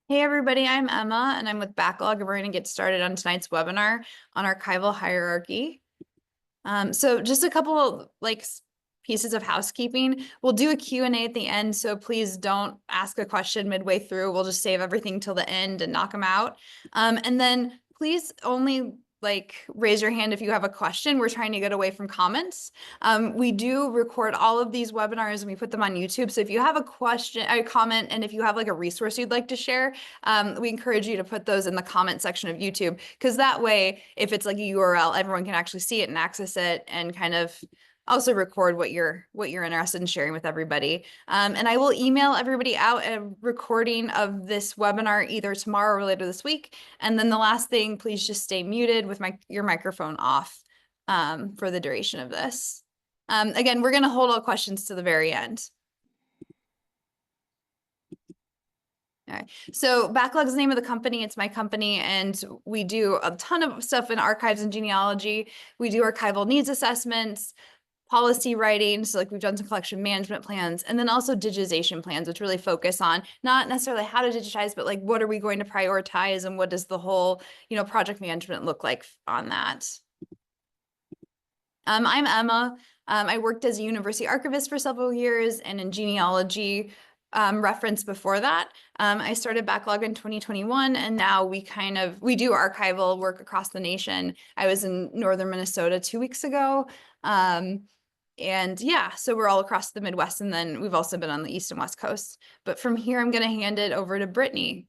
Hey everybody, I'm Emma and I'm with Backlog and we're going to get started on tonight's webinar on archival hierarchy. So just a couple of pieces of housekeeping. We'll do a Q&A at the end, so please don't ask a question midway through. We'll just save everything till the end and knock them out. And then please only raise your hand if you have a question. We're trying to get away from comments. We do record all of these webinars and we put them on YouTube. So if you have a question, a comment, and if you have a resource you'd like to share, we encourage you to put those in the comment section of YouTube, because that way, if it's a URL, everyone can actually see it and access it and kind of also record what you're interested in sharing with everybody. And I will email everybody out a recording of this webinar either tomorrow or later this week. And then the last thing, please just stay muted with your microphone off for the duration of this. Again, we're going to hold all questions to the very end. All right. So Backlog's the name of the company. It's my company, and we do a ton of stuff in archives and genealogy. We do archival needs assessments, policy writing, so we've done some collection management plans, and then also digitization plans, which really focus on not necessarily how to digitize, but what are we going to prioritize and what does the whole project management look like on that. I'm Emma. I worked as a university archivist for several years and in genealogy reference before that. I started Backlog in 2021, and now we do archival work across the nation. I was in northern Minnesota 2 weeks ago. And yeah, so we're all across the Midwest, and then we've also been on the East and West Coast. But from here, I'm going to hand it over to Brittany.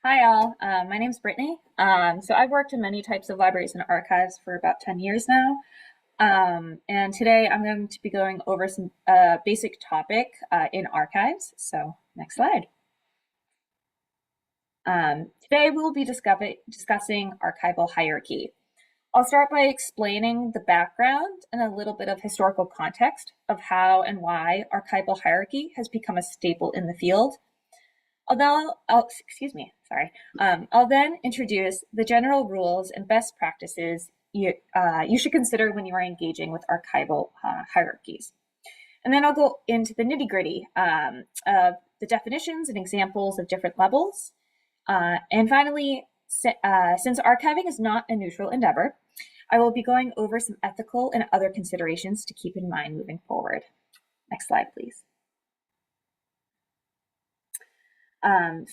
Hi, all. My name's Brittany. So I've worked in many types of libraries and archives for about 10 years now. And today I'm going to be going over some basic topic in archives. So next slide. Today we'll be discussing archival hierarchy. I'll start by explaining the background and a little bit of historical context of how and why archival hierarchy has become a staple in the field. I'll then introduce the general rules and best practices you should consider when you are engaging with archival hierarchies. And then I'll go into the nitty-gritty of the definitions and examples of different levels. And finally, since archiving is not a neutral endeavor, I will be going over some ethical and other considerations to keep in mind moving forward. Next slide, please.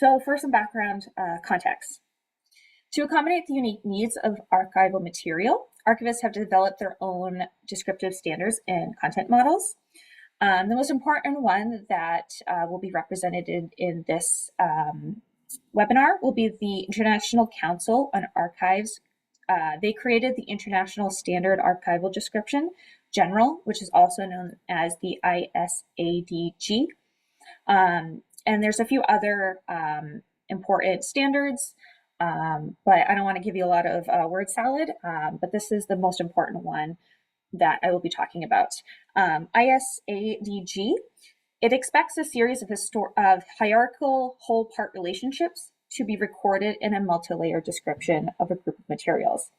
So for some background context. To accommodate the unique needs of archival material, archivists have developed their own descriptive standards and content models. The most important one that will be represented in this webinar will be the International Council on Archives. They created the International Standard Archival Description General, which is also known as the ISADG. And there's a few other important standards, but I don't want to give you a lot of word salad, but this is the most important one that I will be talking about. ISADG, it expects a series of hierarchical whole-part relationships to be recorded in a multi-layer description of a group of materials.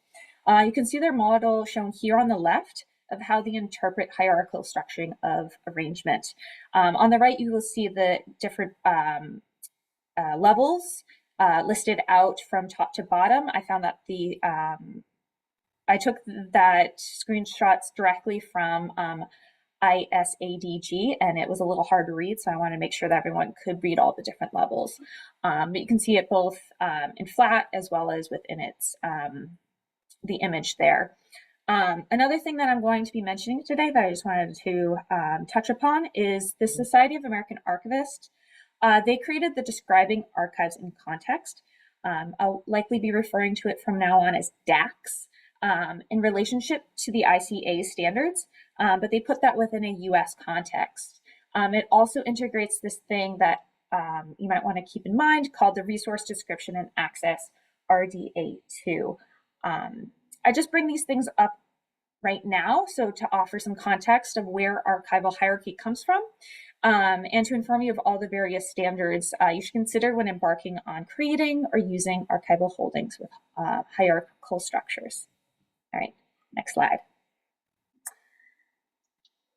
You can see their model shown here on the left of how they interpret hierarchical structuring of arrangement. On the right, you will see the different levels listed out from top to bottom. I found that I took that screenshots directly from ISADG, and it was a little hard to read, so I want to make sure that everyone could read all the different levels. But you can see it both in flat as well as within its the image there. Another thing that I'm going to be mentioning today that I just wanted to touch upon is the Society of American Archivists. They created the Describing Archives in Context. I'll likely be referring to it from now on as DAX in relationship to the ICA standards, but they put that within a US context. It also integrates this thing that you might want to keep in mind called the Resource Description and Access, RDA2. I just bring these things up right now so to offer some context of where archival hierarchy comes from and to inform you of all the various standards you should consider when embarking on creating or using archival holdings with hierarchical structures. All right, next slide.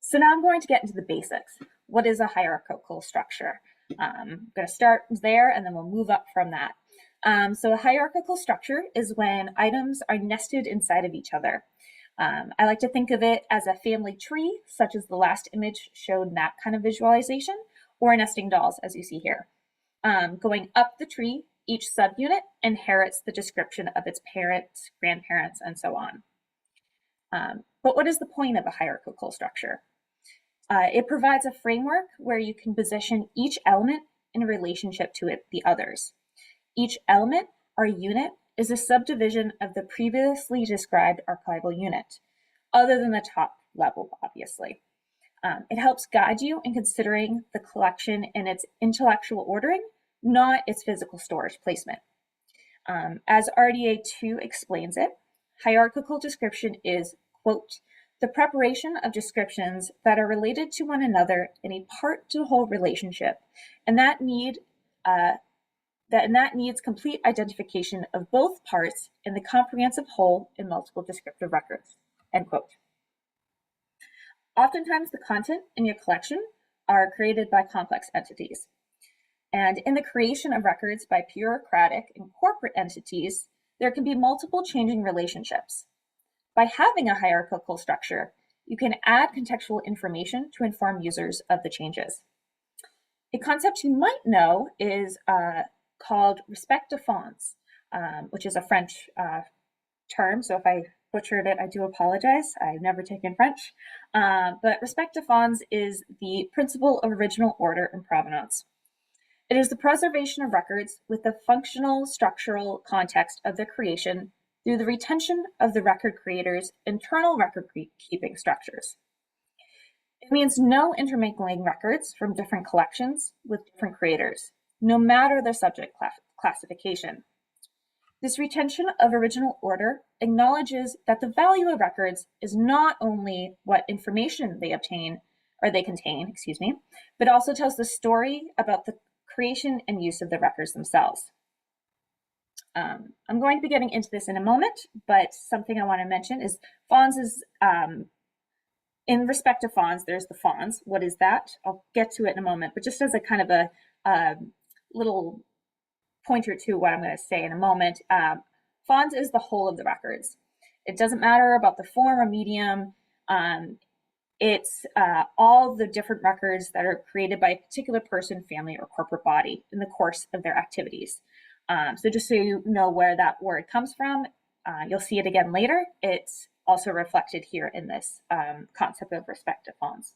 So now I'm going to get into the basics. What is a hierarchical structure? I'm going to start there and then we'll move up from that. So a hierarchical structure is when items are nested inside of each other. I like to think of it as a family tree, such as the last image showed that kind of visualization, or nesting dolls, as you see here. Going up the tree, each subunit inherits the description of its parents, grandparents, and so on. But what is the point of a hierarchical structure? It provides a framework where you can position each element in relationship to the others. Each element, or unit, is a subdivision of the previously described archival unit, other than the top level, obviously. It helps guide you in considering the collection in its intellectual ordering, not its physical storage placement. As RDA 2 explains it, hierarchical description is, quote, the preparation of descriptions that are related to one another in a part-to-whole relationship, and that needs complete identification of both parts in the comprehensive whole in multiple descriptive records, end quote. Oftentimes, the content in your collection are created by complex entities. And in the creation of records by bureaucratic and corporate entities, there can be multiple changing relationships. By having a hierarchical structure, you can add contextual information to inform users of the changes. A concept you might know is called respect de fonds, which is a French term. So if I butchered it, I do apologize. I've never taken French. But respect de fonds is the principle of original order and provenance. It is the preservation of records with the functional structural context of their creation through the retention of the record creator's internal record keeping structures. It means no intermingling records from different collections with different creators, no matter their subject classification. This retention of original order acknowledges that the value of records is not only what information they contain, but also tells the story about the creation and use of the records themselves. I'm going to be getting into this in a moment, but something I want to mention is fonds is, in respect to fonds, there's the fonds. What is that? I'll get to it in a moment, but just as a kind of a little pointer to what I'm going to say in a moment, fonds is the whole of the records. It doesn't matter about the form or medium. It's all the different records that are created by a particular person, family, or corporate body in the course of their activities. So just so you know where that word comes from, you'll see it again later. It's also reflected here in this concept of respect to fonds.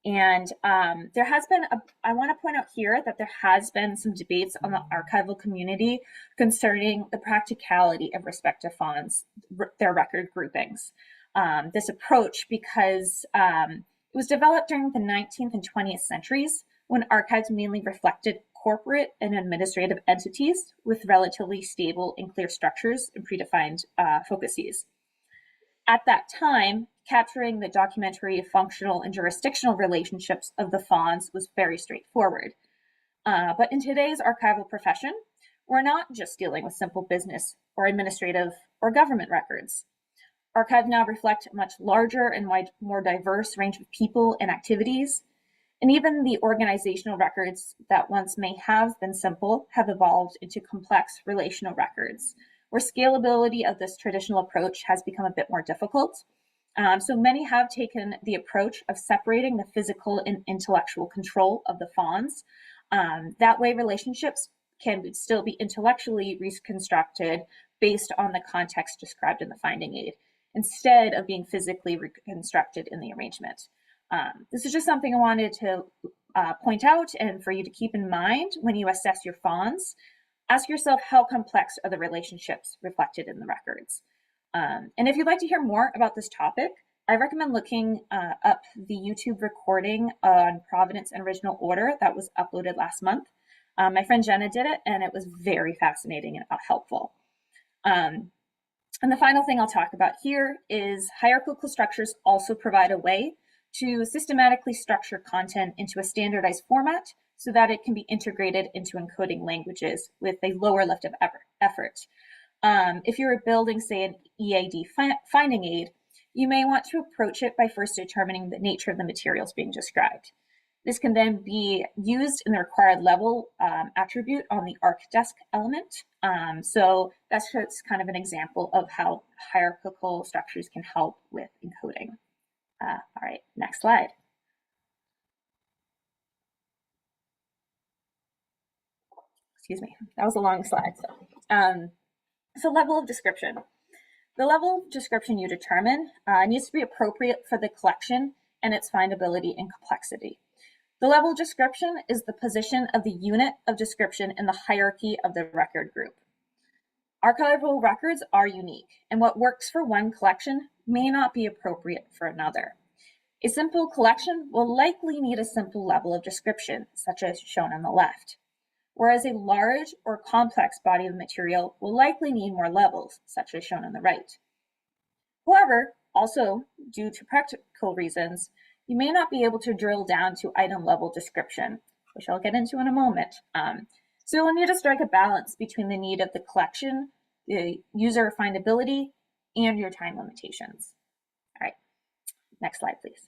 There has been, I want to point out here that there has been some debates on the archival community concerning the practicality of respect to fonds, their record groupings. This approach because it was developed during the 19th and 20th centuries when archives mainly reflected corporate and administrative entities with relatively stable and clear structures and predefined focuses. At that time, capturing the documentary, functional, and jurisdictional relationships of the fonds was very straightforward. But in today's archival profession, we're not just dealing with simple business or administrative or government records. Archives now reflect a much larger and more diverse range of people and activities. And even the organizational records that once may have been simple have evolved into complex relational records, where scalability of this traditional approach has become a bit more difficult. So many have taken the approach of separating the physical and intellectual control of the fonds. That way, relationships can still be intellectually reconstructed based on the context described in the finding aid, instead of being physically reconstructed in the arrangement. This is just something I wanted to point out and for you to keep in mind when you assess your fonds. Ask yourself, how complex are the relationships reflected in the records? And if you'd like to hear more about this topic, I recommend looking up the YouTube recording on provenance and original order that was uploaded last month. My friend Jenna did it, and it was very fascinating and helpful. And the final thing I'll talk about here is hierarchical structures also provide a way to systematically structure content into a standardized format so that it can be integrated into encoding languages with a lower lift of effort. If you were building, say, an EAD finding aid, you may want to approach it by first determining the nature of the materials being described. This can then be used in the required level attribute on the ArchDesk element. So that's just kind of an example of how hierarchical structures can help with encoding. All right, next slide. Excuse me, that was a long slide. So level of description. The level of description you determine needs to be appropriate for the collection and its findability and complexity. The level of description is the position of the unit of description in the hierarchy of the record group. Archival records are unique, and what works for one collection may not be appropriate for another. A simple collection will likely need a simple level of description, such as shown on the left, whereas a large or complex body of material will likely need more levels, such as shown on the right. However, also due to practical reasons, you may not be able to drill down to item level description, which I'll get into in a moment. So you'll need to strike a balance between the need of the collection, the user findability, and your time limitations. All right, next slide, please.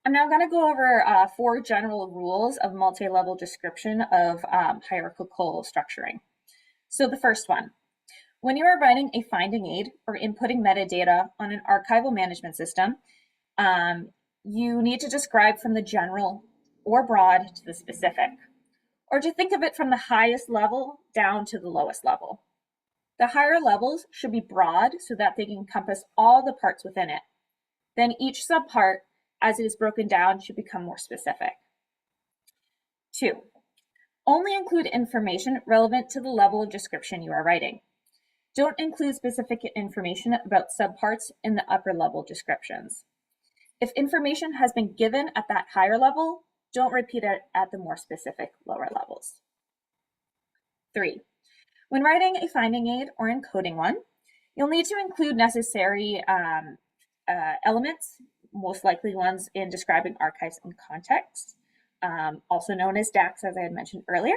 I'm now going to go over 4 general rules of multi-level description of hierarchical structuring. So the first one, when you are writing a finding aid or inputting metadata on an archival management system, you need to describe from the general or broad to the specific, or to think of it from the highest level down to the lowest level. The higher levels should be broad so that they encompass all the parts within it. Then each subpart, as it is broken down, should become more specific. 2, only include information relevant to the level of description you are writing. Don't include specific information about subparts in the upper level descriptions. If information has been given at that higher level, don't repeat it at the more specific lower levels. 3, when writing a finding aid or encoding one, you'll need to include necessary elements, most likely ones in describing archives and contexts, also known as DACs, as I had mentioned earlier.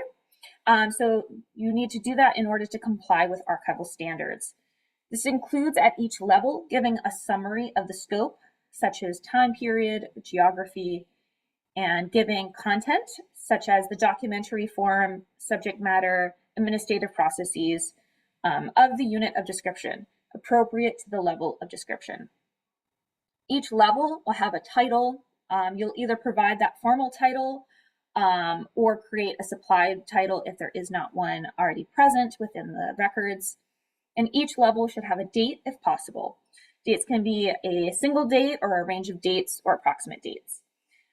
So you need to do that in order to comply with archival standards. This includes at each level giving a summary of the scope, such as time period, geography, and giving content, such as the documentary form, subject matter, administrative processes of the unit of description, appropriate to the level of description. Each level will have a title. You'll either provide that formal title or create a supplied title if there is not one already present within the records. And each level should have a date if possible. Dates can be a single date or a range of dates or approximate dates.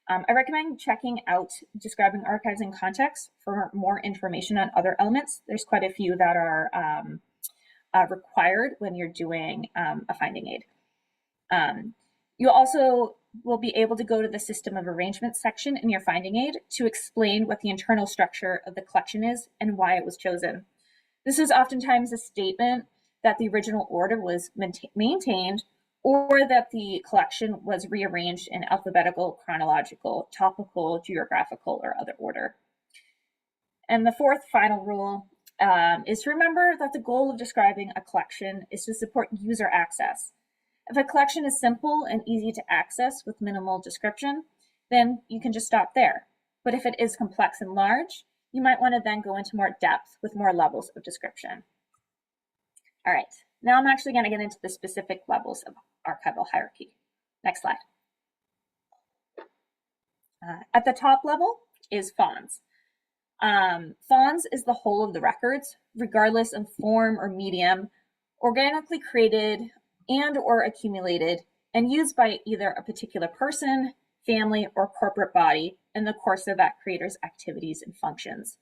I recommend checking out Describing Archives and Contexts for more information on other elements. There's quite a few that are required when you're doing a finding aid. You also will be able to go to the System of Arrangement section in your finding aid to explain what the internal structure of the collection is and why it was chosen. This is oftentimes a statement that the original order was maintained or that the collection was rearranged in alphabetical, chronological, topical, geographical, or other order. And the 4th final rule is to remember that the goal of describing a collection is to support user access. If a collection is simple and easy to access with minimal description, then you can just stop there. But if it is complex and large, you might want to then go into more depth with more levels of description. All right, now I'm actually going to get into the specific levels of archival hierarchy. Next slide. At the top level is fonts. Fonts is the whole of the records, regardless of form or medium, organically created and or accumulated and used by either a particular person, family, or corporate body in the course of that creator's activities and functions.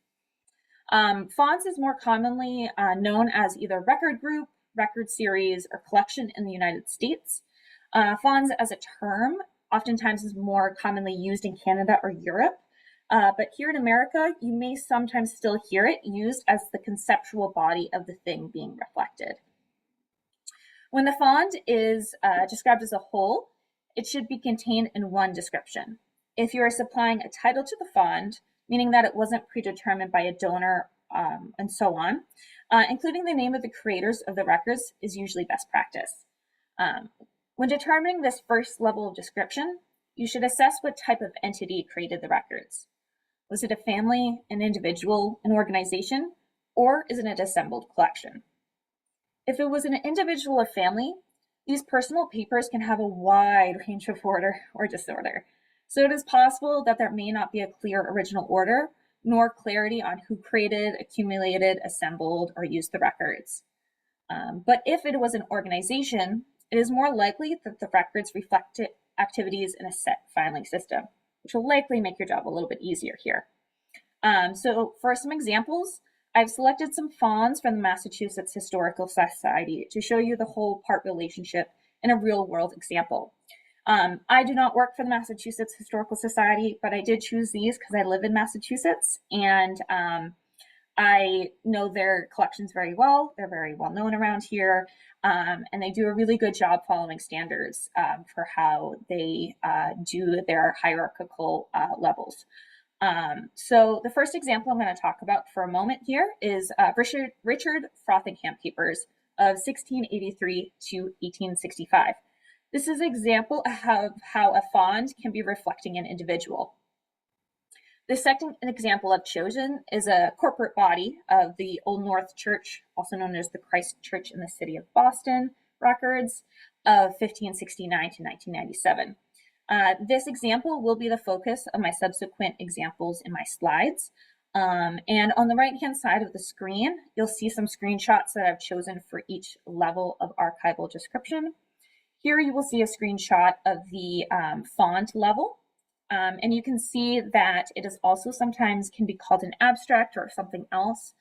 Fonts is more commonly known as either record group, record series, or collection in the United States. Fonts as a term oftentimes is more commonly used in Canada or Europe, but here in America, you may sometimes still hear it used as the conceptual body of the thing being reflected. When the font is described as a whole, it should be contained in one description. If you are supplying a title to the font, meaning that it wasn't predetermined by a donor and so on, including the name of the creators of the records is usually best practice. When determining this first level of description, you should assess what type of entity created the records. Was it a family, an individual, an organization, or is it an assembled collection? If it was an individual or family, these personal papers can have a wide range of order or disorder. So it is possible that there may not be a clear original order, nor clarity on who created, accumulated, assembled, or used the records. But if it was an organization, it is more likely that the records reflect activities in a set filing system, which will likely make your job a little bit easier here. So for some examples, I've selected some fonts from the Massachusetts Historical Society to show you the whole part relationship in a real world example. I do not work for the Massachusetts Historical Society, but I did choose these because I live in Massachusetts, and I know their collections very well. They're very well known around here, and they do a really good job following standards for how they do their hierarchical levels. So the first example I'm going to talk about for a moment here is Richard Frothingham papers of 1683 to 1865. This is an example of how a font can be reflecting an individual. The second example I've chosen is a corporate body of the Old North Church, also known as the Christ Church in the City of Boston, records of 1569 to 1997. This example will be the focus of my subsequent examples in my slides. And on the right-hand side of the screen, you'll see some screenshots that I've chosen for each level of archival description. Here you will see a screenshot of the font level. And you can see that it is also sometimes can be called an abstract or something else.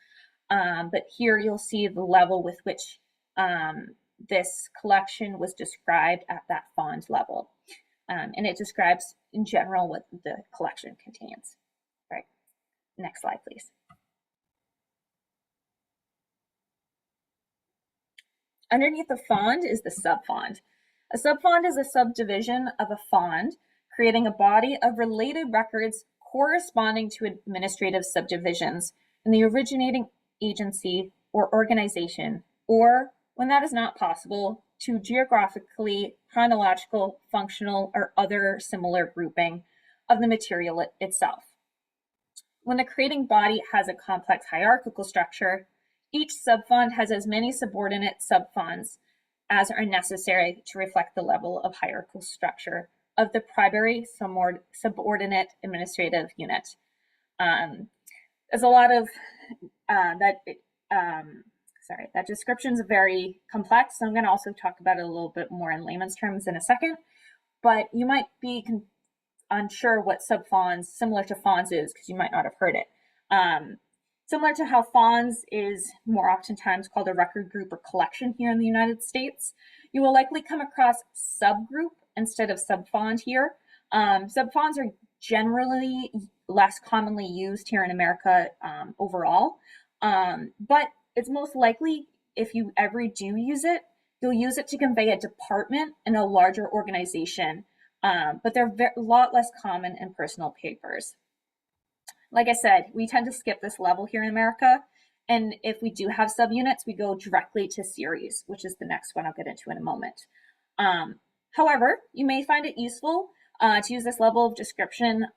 But here you'll see the level with which this collection was described at that font level. And it describes in general what the collection contains. All right, next slide, please. Underneath the font is the subfont. A subfont is a subdivision of a font, creating a body of related records corresponding to administrative subdivisions in the originating agency or organization, or when that is not possible, to geographically, chronological, functional, or other similar grouping of the material itself. When the creating body has a complex hierarchical structure, each subfont has as many subordinate subfonts as are necessary to reflect the level of hierarchical structure of the primary subordinate administrative unit. There's a lot of that description is very complex. So I'm going to also talk about it a little bit more in layman's terms in a second, but you might be unsure what subfonts similar to fonts is because you might not have heard it. Similar to how fonts is more oftentimes called a record group or collection here in the United States, you will likely come across subgroup instead of subfont here. Subfonts are generally less commonly used here in America overall, but it's most likely if you ever do use it, you'll use it to convey a department in a larger organization, but they're a lot less common in personal papers. Like I said, we tend to skip this level here in America, and if we do have subunits, we go directly to series, which is the next one I'll get into in a moment. However, you may find it useful to use this level of description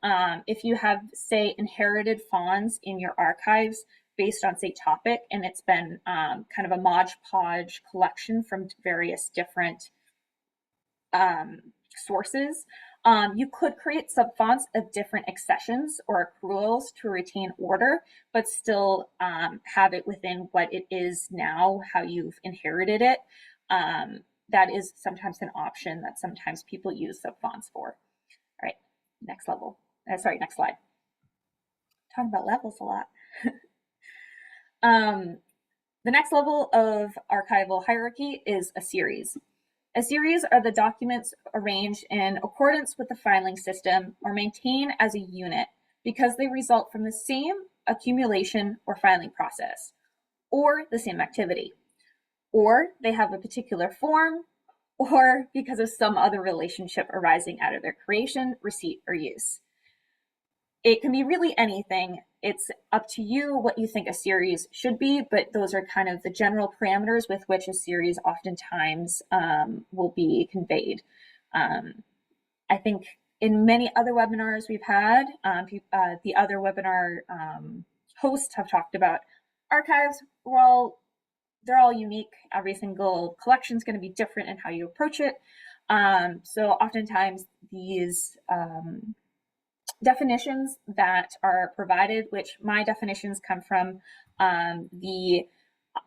if you have, say, inherited fonts in your archives based on, say, topic, and it's been kind of a Mod Podge collection from various different sources. You could create subfonts of different accessions or accruals to retain order, but still have it within what it is now, how you've inherited it. That is sometimes an option that sometimes people use subfonts for. All right, next level. Next slide. Talking about levels a lot. The next level of archival hierarchy is a series. A series are the documents arranged in accordance with the filing system or maintained as a unit because they result from the same accumulation or filing process, or the same activity, or they have a particular form, or because of some other relationship arising out of their creation, receipt, or use. it can be really anything. It's up to you what you think a series should be, but those are kind of the general parameters with which a series oftentimes will be conveyed. I think in many other webinars we've had, the other webinar hosts have talked about archives. Well, they're all unique. Every single collection is going to be different in how you approach it. So oftentimes these definitions that are provided, which my definitions come from the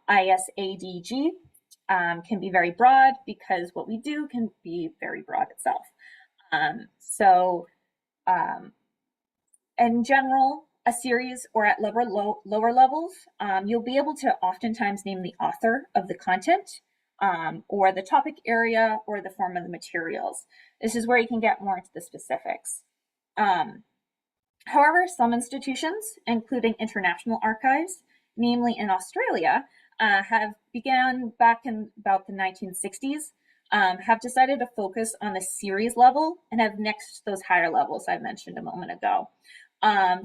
ISADG, can be very broad because what we do can be very broad itself. In general, a series or at lower levels, you'll be able to oftentimes name the author of the content or the topic area or the form of the materials. This is where you can get more into the specifics. However, some institutions, including international archives, namely in Australia, have began back in about the 1960s, have decided to focus on the series level and have nixed those higher levels I mentioned a moment ago.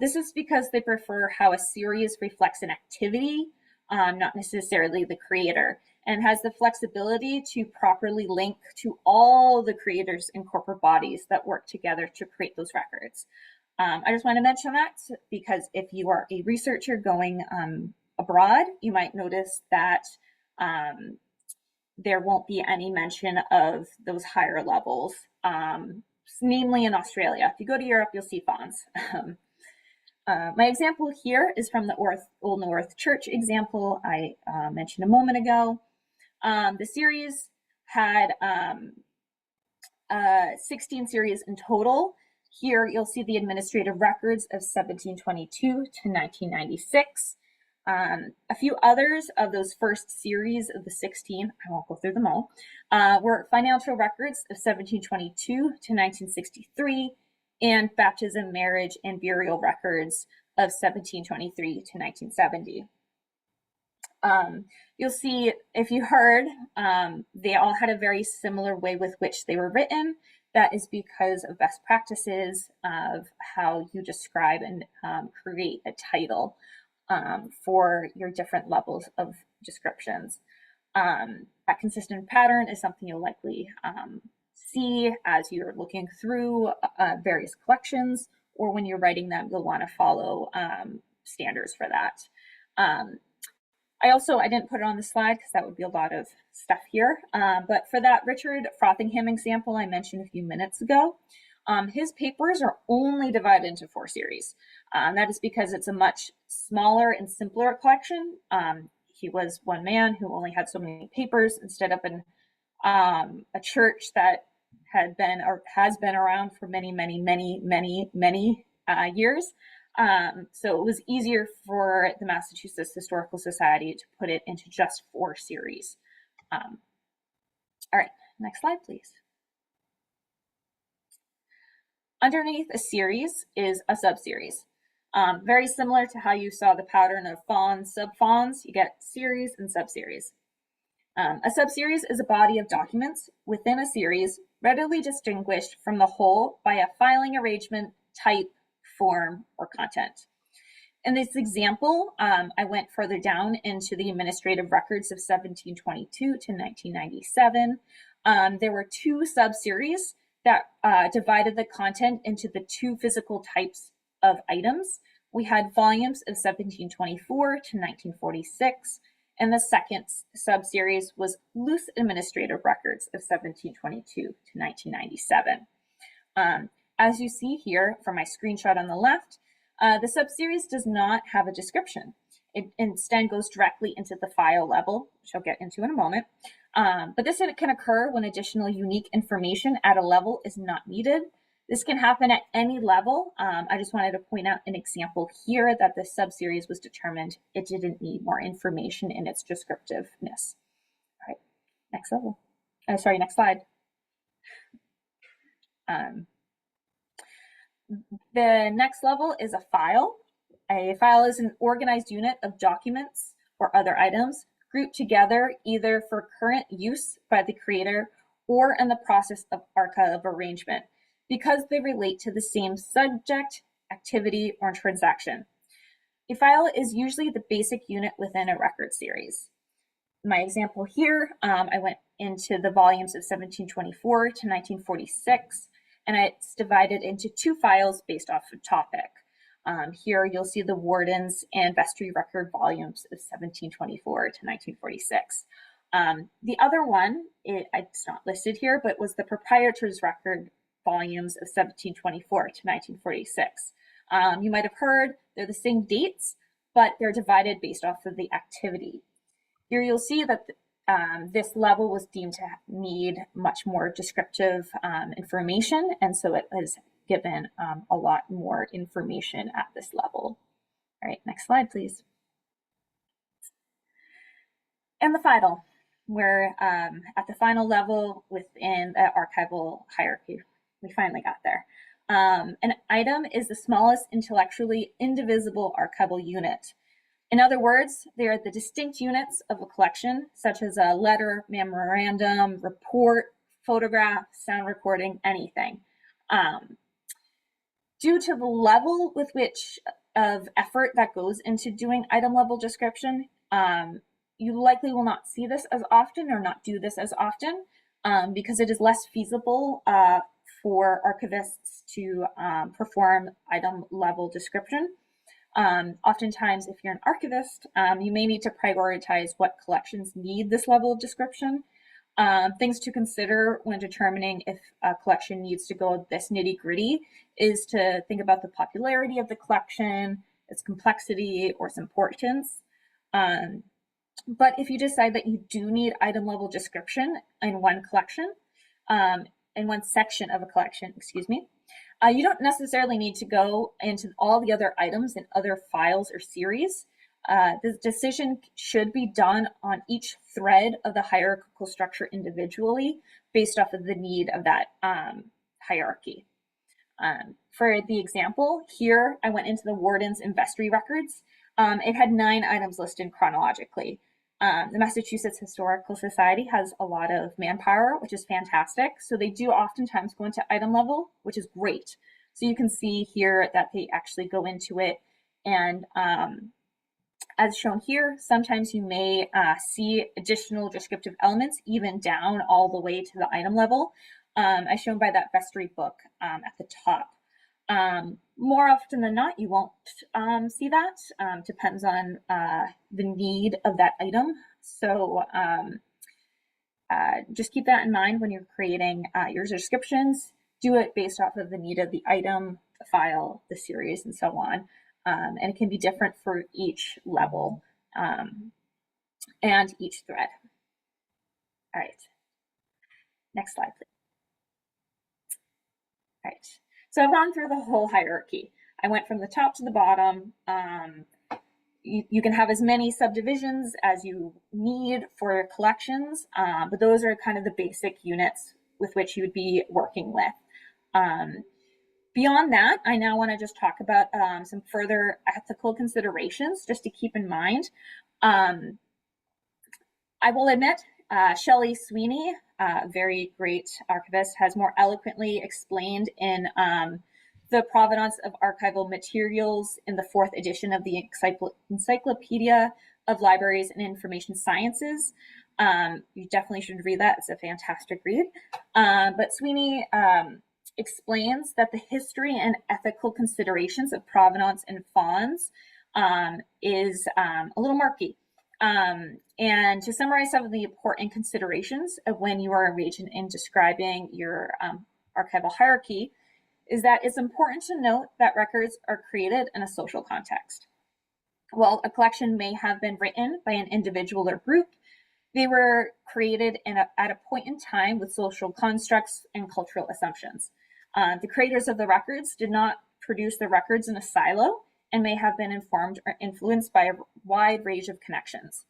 This is because they prefer how a series reflects an activity, not necessarily the creator, and has the flexibility to properly link to all the creators and corporate bodies that work together to create those records. I just want to mention that because if you are a researcher going abroad, you might notice that there won't be any mention of those higher levels, namely in Australia. If you go to Europe, you'll see fonts. My example here is from the Old North Church example I mentioned a moment ago. The series had 16 series in total. Here you'll see the administrative records of 1722 to 1996. A few others of those first series of the 16, I won't go through them all, were financial records of 1722 to 1963 and baptism, marriage, and burial records of 1723 to 1970. You'll see, if you heard, they all had a very similar way with which they were written. That is because of best practices of how you describe and create a title for your different levels of descriptions. That consistent pattern is something you'll likely see as you're looking through various collections, or when you're writing them, you'll want to follow standards for that. I didn't put it on the slide because that would be a lot of stuff here. But for that Richard Frothingham example I mentioned a few minutes ago, his papers are only divided into 4 series. That is because it's a much smaller and simpler collection. He was one man who only had so many papers instead of a church that had been or has been around for many years. So it was easier for the Massachusetts Historical Society to put it into just 4 series. All right, next slide, please. Underneath a series is a subseries. Very similar to how you saw the pattern of fonts, subfonts, you get series and subseries. A subseries is a body of documents within a series readily distinguished from the whole by a filing arrangement, type, form, or content. In this example, I went further down into the administrative records of 1722 to 1997. There were 2 subseries that divided the content into the 2 physical types of items. We had volumes of 1724 to 1946, and the second subseries was loose administrative records of 1722 to 1997. As you see here from my screenshot on the left, the subseries does not have a description. It instead goes directly into the file level, which I'll get into in a moment. But this can occur when additional unique information at a level is not needed. This can happen at any level. I just wanted to point out an example here that the subseries was determined it didn't need more information in its descriptiveness. All right, next level. Next slide. The next level is a file. A file is an organized unit of documents or other items grouped together either for current use by the creator or in the process of archive arrangement. Because they relate to the same subject, activity, or transaction. A file is usually the basic unit within a record series. My example here, I went into the volumes of 1724 to 1946, and it's divided into 2 files based off of topic. Here you'll see the Wardens and Vestry record volumes of 1724 to 1946. The other one, it's not listed here, but was the Proprietor's record volumes of 1724 to 1946. You might have heard they're the same dates, but they're divided based off of the activity. Here you'll see that this level was deemed to need much more descriptive information, and so it has given a lot more information at this level. All right, next slide, please. And the final, we're at the final level within the archival hierarchy. We finally got there. An item is the smallest intellectually indivisible archival unit. In other words, they are the distinct units of a collection, such as a letter, memorandum, report, photograph, sound recording, anything. Due to the level with which of effort that goes into doing item level description, you likely will not see this as often or not do this as often because it is less feasible for archivists to perform item level description. Oftentimes, if you're an archivist, you may need to prioritize what collections need this level of description. Things to consider when determining if a collection needs to go this nitty-gritty is to think about the popularity of the collection, its complexity, or its importance. But if you decide that you do need item level description in one collection, in one section of a collection, excuse me, you don't necessarily need to go into all the other items in other files or series. The decision should be done on each thread of the hierarchical structure individually based off of the need of that hierarchy. For the example, here I went into the Wardens and Vestry records. It had 9 items listed chronologically. The Massachusetts Historical Society has a lot of manpower, which is fantastic. So they do oftentimes go into item level, which is great. So you can see here that they actually go into it. And as shown here, sometimes you may see additional descriptive elements even down all the way to the item level, as shown by that Vestry book at the top. More often than not, you won't see that. Depends on the need of that item. So just keep that in mind when you're creating your descriptions. Do it based off of the need of the item, the file, the series, and so on. And it can be different for each level and each thread. All right. Next slide, please. All right. So I've gone through the whole hierarchy. I went from the top to the bottom. You can have as many subdivisions as you need for your collections, but those are kind of the basic units with which you would be working with. Beyond that, I now want to just talk about some further ethical considerations just to keep in mind. I will admit, Shelley Sweeney, a very great archivist, has more eloquently explained in the provenance of archival materials in the 4th edition of the Encyclopedia of Libraries and Information Sciences. You definitely should read that. It's a fantastic read. But Sweeney explains that the history and ethical considerations of provenance and fonds is a little murky. And to summarize some of the important considerations of when you are engaged in describing your archival hierarchy is that it's important to note that records are created in a social context. While a collection may have been written by an individual or group, they were created at a point in time with social constructs and cultural assumptions. The creators of the records did not produce the records in a silo and may have been informed or influenced by a wide range of connections.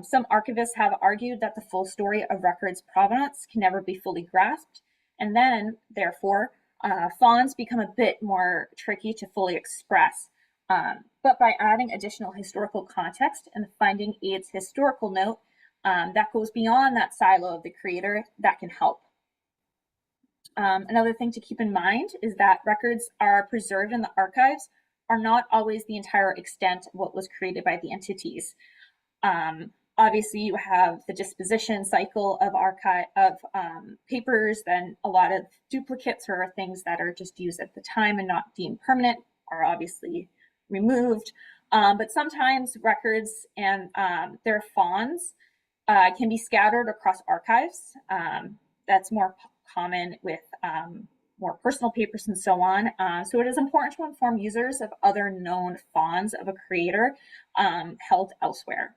Some archivists have argued that the full story of records provenance can never be fully grasped, and then, therefore, fonds become a bit more tricky to fully express. But by adding additional historical context and finding its historical note that goes beyond that silo of the creator, that can help. Another thing to keep in mind is that records are preserved in the archives are not always the entire extent of what was created by the entities. Obviously, you have the disposition cycle of papers, then a lot of duplicates or things that are just used at the time and not deemed permanent are obviously removed. But sometimes records and their fonts can be scattered across archives. That's more common with more personal papers and so on. So it is important to inform users of other known fonts of a creator held elsewhere.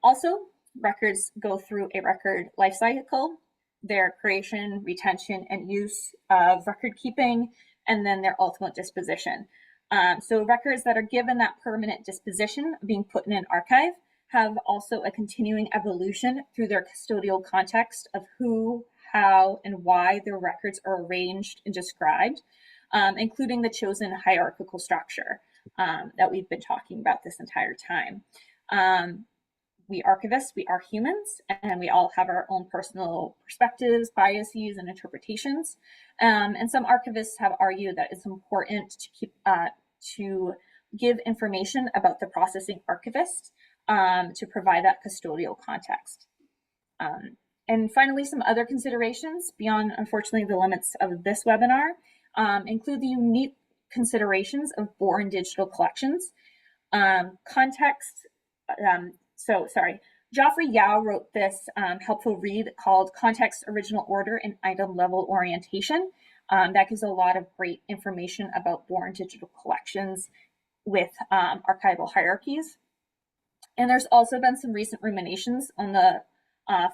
Also, records go through a record life cycle, their creation, retention, and use of record keeping, and then their ultimate disposition. So records that are given that permanent disposition being put in an archive have also a continuing evolution through their custodial context of who, how, and why their records are arranged and described, including the chosen hierarchical structure that we've been talking about this entire time. We archivists, we are humans, and we all have our own personal perspectives, biases, and interpretations. And some archivists have argued that it's important to keep to give information about the processing archivist to provide that custodial context. And finally, some other considerations beyond, unfortunately, the limits of this webinar include the unique considerations of born digital collections, context. Geoffrey Yao wrote this helpful read called Context, Original Order, and Item Level Orientation. That gives a lot of great information about born digital collections with archival hierarchies. And there's also been some recent ruminations on the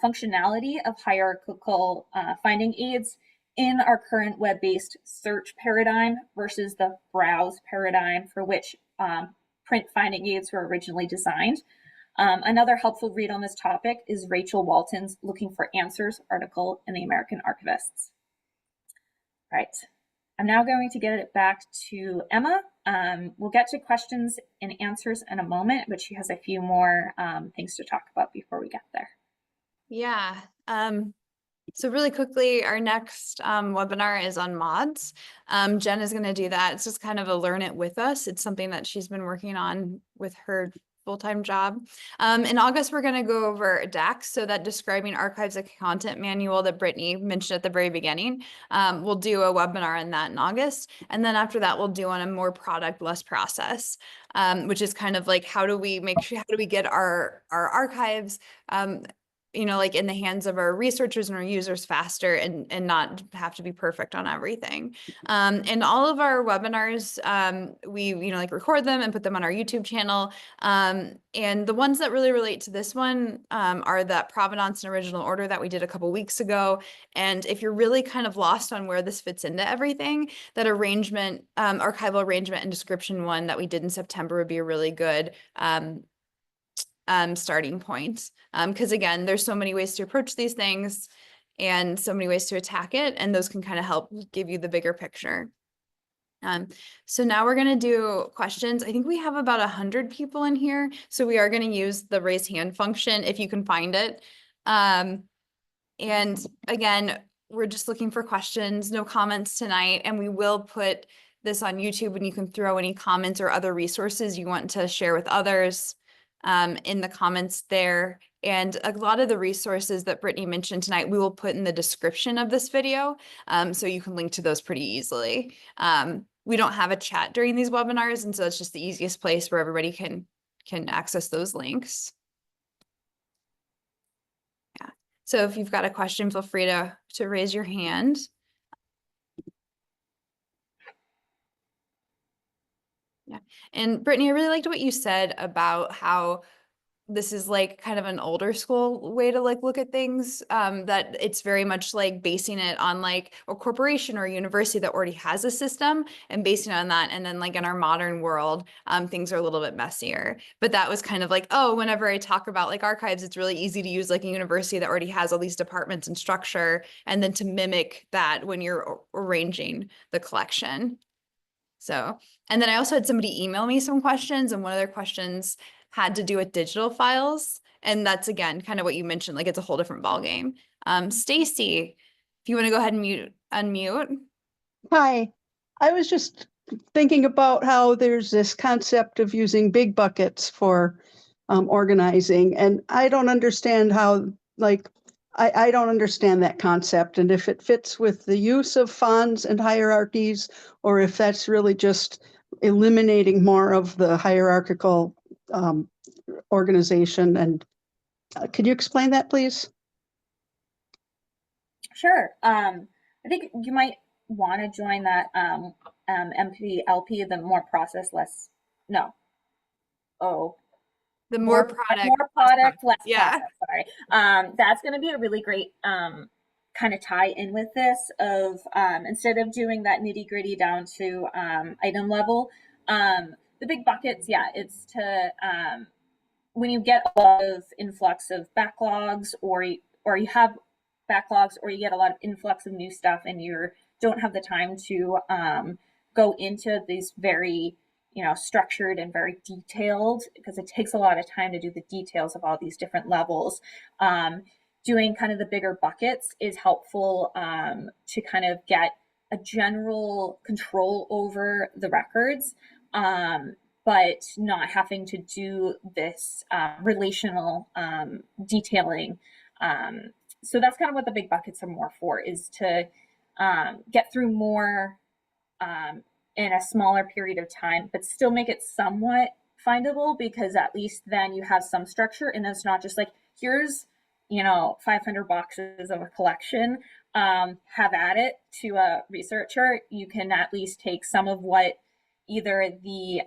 functionality of hierarchical finding aids in our current web-based search paradigm versus the browse paradigm for which print finding aids were originally designed. Another helpful read on this topic is Rachel Walton's Looking for Answers article in the American Archivists. Right, I'm now going to get it back to Emma. We'll get to questions and answers in a moment, but she has a few more things to talk about before we get there. Yeah. So really quickly, our next webinar is on mods. Jen is going to do that. It's just kind of a learn it with us. It's something that she's been working on with her full-time job. In August, we're going to go over DAX, so that describing archives and content manual that Brittany mentioned at the very beginning. We'll do a webinar on that in August. And then after that, we'll do on a more product, less process, which is kind of like, how do we get our archives like in the hands of our researchers and our users faster and not have to be perfect on everything. And all of our webinars, we, record them and put them on our YouTube channel. And the ones that really relate to this one are that provenance and original order that we did a couple weeks ago. And if you're really kind of lost on where this fits into everything, that arrangement, archival arrangement and description one that we did in September would be a really good starting point. Because again, there's so many ways to approach these things and so many ways to attack it, and those can kind of help give you the bigger picture. So now we're going to do questions. I think we have about 100 people in here, so we are going to use the raise hand function if you can find it. And again, we're just looking for questions, no comments tonight, and we will put this on YouTube, and you can throw any comments or other resources you want to share with others in the comments there. And a lot of the resources that Brittany mentioned tonight, we will put in the description of this video, so you can link to those pretty easily. We don't have a chat during these webinars, and so it's just the easiest place where everybody can access those links. Yeah. So if you've got a question, feel free to raise your hand. Yeah. And Brittany, I really liked what you said about how this is like kind of an older school way to like look at things, that it's very much like basing it on like a corporation or a university that already has a system and basing it on that. And then like in our modern world, things are a little bit messier. But that was kind of like, oh, whenever I talk about like archives, it's really easy to use like a university that already has all these departments and structure, and then to mimic that when you're arranging the collection. So, and then I also had somebody email me some questions, and one of their questions had to do with digital files. And that's, again, kind of what you mentioned, like it's a whole different ballgame. Stacy, If you want to go ahead and unmute. Hi, I was just thinking about how there's this concept of using big buckets for organizing, and I don't understand how, like, I don't understand that concept, and if it fits with the use of fonts and hierarchies, or if that's really just eliminating more of the hierarchical organization. And could you explain that, please? Sure. I think you might want to join that MPLP, the more process, less, no. Oh, The more product, more product, less yeah. process. Sorry. That's going to be a really great kind of tie in with this of instead of doing that nitty gritty down to item level, the big buckets, yeah, it's to when you get a lot of influx of backlogs or you have backlogs or you get a lot of influx of new stuff and you don't have the time to go into these very structured and very detailed, because it takes a lot of time to do the details of all these different levels. Doing kind of the bigger buckets is helpful to kind of get a general control over the records, but not having to do this relational detailing. So that's kind of what the big buckets are more for, is to get through more in a smaller period of time, but still make it somewhat findable, because at least then you have some structure and it's not just like, here's 500 boxes of a collection, have at it to a researcher. You can at least take some of what either the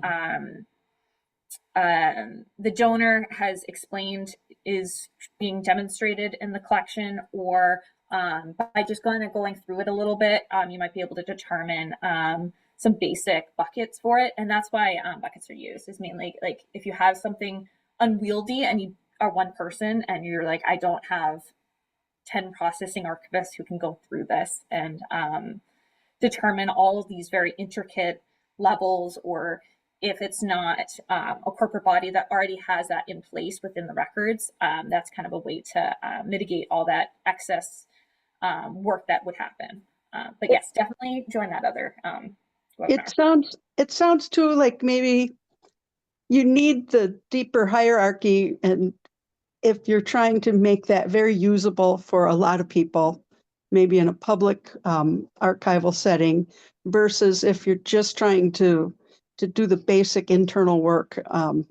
donor has explained is being demonstrated in the collection, or by just going through it a little bit, you might be able to determine some basic buckets for it. And that's why buckets are used, is mainly like if you have something unwieldy and you are one person and you're like, I don't have 10 processing archivists who can go through this and determine all of these very intricate levels, or if it's not a corporate body that already has that in place within the records, that's kind of a way to mitigate all that excess work that would happen. But yes, definitely join that other webinar. It sounds too like maybe you need the deeper hierarchy, and if you're trying to make that very usable for a lot of people, maybe in a public archival setting, versus if you're just trying to do the basic internal work,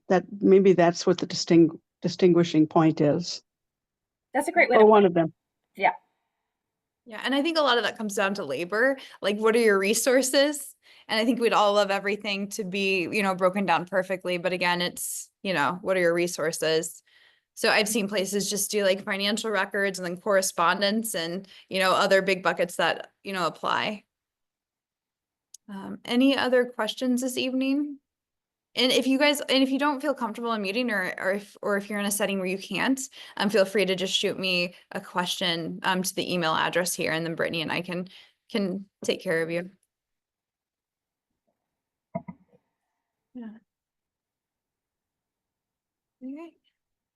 that maybe that's what the distinguishing point is. That's a great way or to one of them. Yeah. Yeah, and I think a lot of that comes down to labor. Like, what are your resources? And I think we'd all love everything to be, broken down perfectly. But again, it's, what are your resources? So I've seen places just do like financial records and then correspondence and, other big buckets that, apply. Any other questions this evening? And if you don't feel comfortable in muting, or if you're in a setting where you can't, feel free to just shoot me a question to the email address here, and then Brittany and I can take care of you. Yeah. Okay.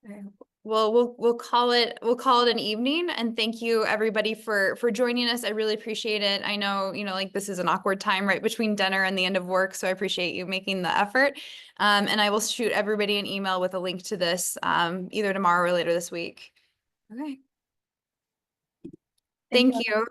All right. Well, we'll call it an evening, and thank you everybody for joining us. I really appreciate it. I know, like this is an awkward time right between dinner and the end of work, so I appreciate you making the effort. And I will shoot everybody an email with a link to this either tomorrow or later this week. Okay. Thank you.